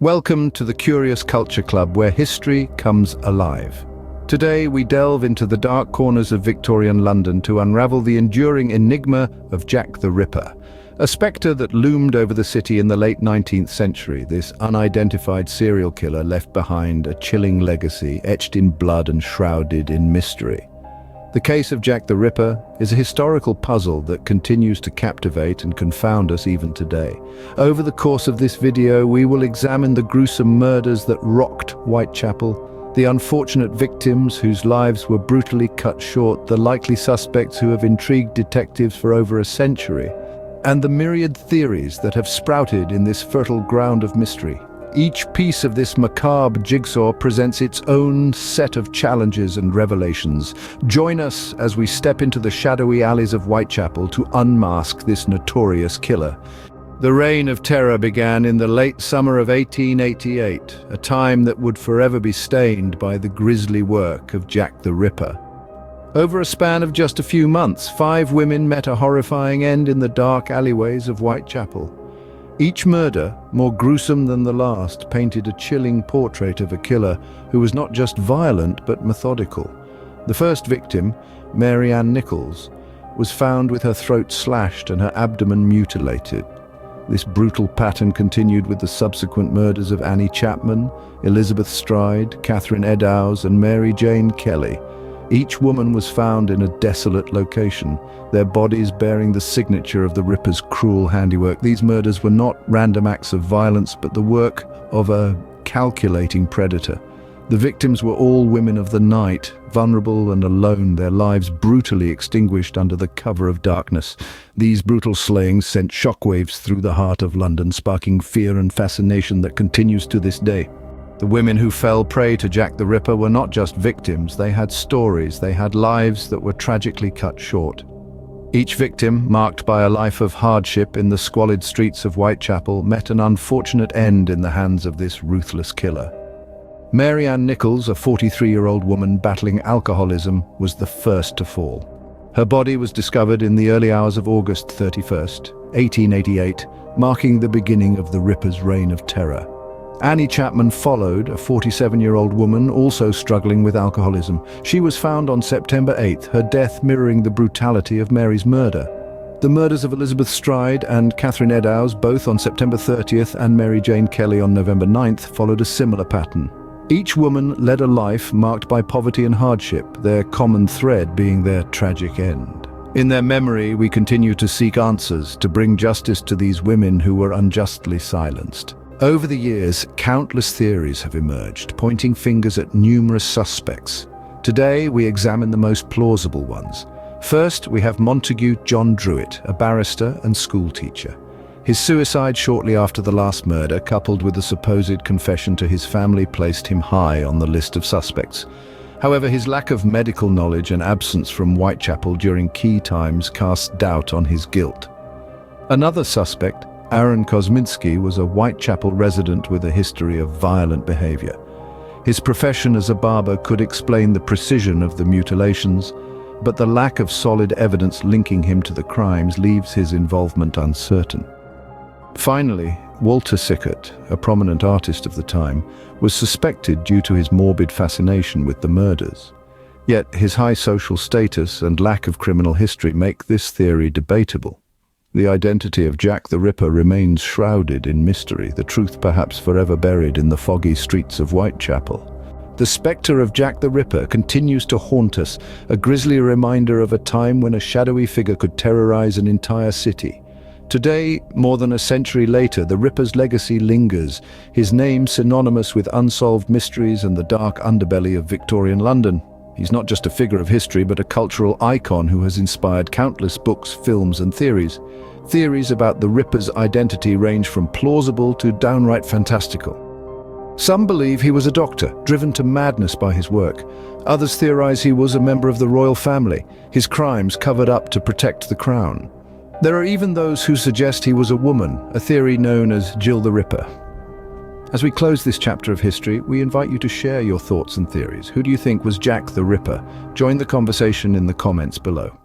Welcome to the Curious Culture Club, where history comes alive. Today we delve into the dark corners of Victorian London to unravel the enduring enigma of Jack the Ripper, a spectre that loomed over the city in the late 19th century. This unidentified serial killer left behind a chilling legacy, etched in blood and shrouded in mystery. The case of Jack the Ripper is a historical puzzle that continues to captivate and confound us even today. Over the course of this video, we will examine the gruesome murders that rocked Whitechapel, the unfortunate victims whose lives were brutally cut short, the likely suspects who have intrigued detectives for over a century, and the myriad theories that have sprouted in this fertile ground of mystery. Each piece of this macabre jigsaw presents its own set of challenges and revelations. Join us as we step into the shadowy alleys of Whitechapel to unmask this notorious killer. The reign of terror began in the late summer of 1888, a time that would forever be stained by the grisly work of Jack the Ripper. Over a span of just a few months, 5 women met a horrifying end in the dark alleyways of Whitechapel. Each murder, more gruesome than the last, painted a chilling portrait of a killer who was not just violent but methodical. The first victim, Mary Ann Nichols, was found with her throat slashed and her abdomen mutilated. This brutal pattern continued with the subsequent murders of Annie Chapman, Elizabeth Stride, Catherine Eddowes, and Mary Jane Kelly. Each woman was found in a desolate location, their bodies bearing the signature of the Ripper's cruel handiwork. These murders were not random acts of violence, but the work of a calculating predator. The victims were all women of the night, vulnerable and alone, their lives brutally extinguished under the cover of darkness. These brutal slayings sent shockwaves through the heart of London, sparking fear and fascination that continues to this day. The women who fell prey to Jack the Ripper were not just victims, they had stories, they had lives that were tragically cut short. Each victim, marked by a life of hardship in the squalid streets of Whitechapel, met an unfortunate end in the hands of this ruthless killer. Mary Ann Nichols, a 43-year-old woman battling alcoholism, was the first to fall. Her body was discovered in the early hours of August 31st, 1888, marking the beginning of the Ripper's reign of terror. Annie Chapman followed, a 47-year-old woman also struggling with alcoholism. She was found on September 8th, her death mirroring the brutality of Mary's murder. The murders of Elizabeth Stride and Catherine Eddowes, both on September 30th, and Mary Jane Kelly on November 9th, followed a similar pattern. Each woman led a life marked by poverty and hardship, their common thread being their tragic end. In their memory, we continue to seek answers, to bring justice to these women who were unjustly silenced. Over the years, countless theories have emerged, pointing fingers at numerous suspects. Today, we examine the most plausible ones. First, we have Montague John Druitt, a barrister and schoolteacher. His suicide shortly after the last murder, coupled with a supposed confession to his family, placed him high on the list of suspects. However, his lack of medical knowledge and absence from Whitechapel during key times cast doubt on his guilt. Another suspect, Aaron Kosminski, was a Whitechapel resident with a history of violent behavior. His profession as a barber could explain the precision of the mutilations, but the lack of solid evidence linking him to the crimes leaves his involvement uncertain. Finally, Walter Sickert, a prominent artist of the time, was suspected due to his morbid fascination with the murders. Yet his high social status and lack of criminal history make this theory debatable. The identity of Jack the Ripper remains shrouded in mystery, the truth perhaps forever buried in the foggy streets of Whitechapel. The spectre of Jack the Ripper continues to haunt us, a grisly reminder of a time when a shadowy figure could terrorize an entire city. Today, more than a century later, the Ripper's legacy lingers, his name synonymous with unsolved mysteries and the dark underbelly of Victorian London. He's not just a figure of history, but a cultural icon who has inspired countless books, films, and theories. Theories about the Ripper's identity range from plausible to downright fantastical. Some believe he was a doctor, driven to madness by his work. Others theorize he was a member of the royal family, his crimes covered up to protect the crown. There are even those who suggest he was a woman, a theory known as Jill the Ripper. As we close this chapter of history, we invite you to share your thoughts and theories. Who do you think was Jack the Ripper? Join the conversation in the comments below.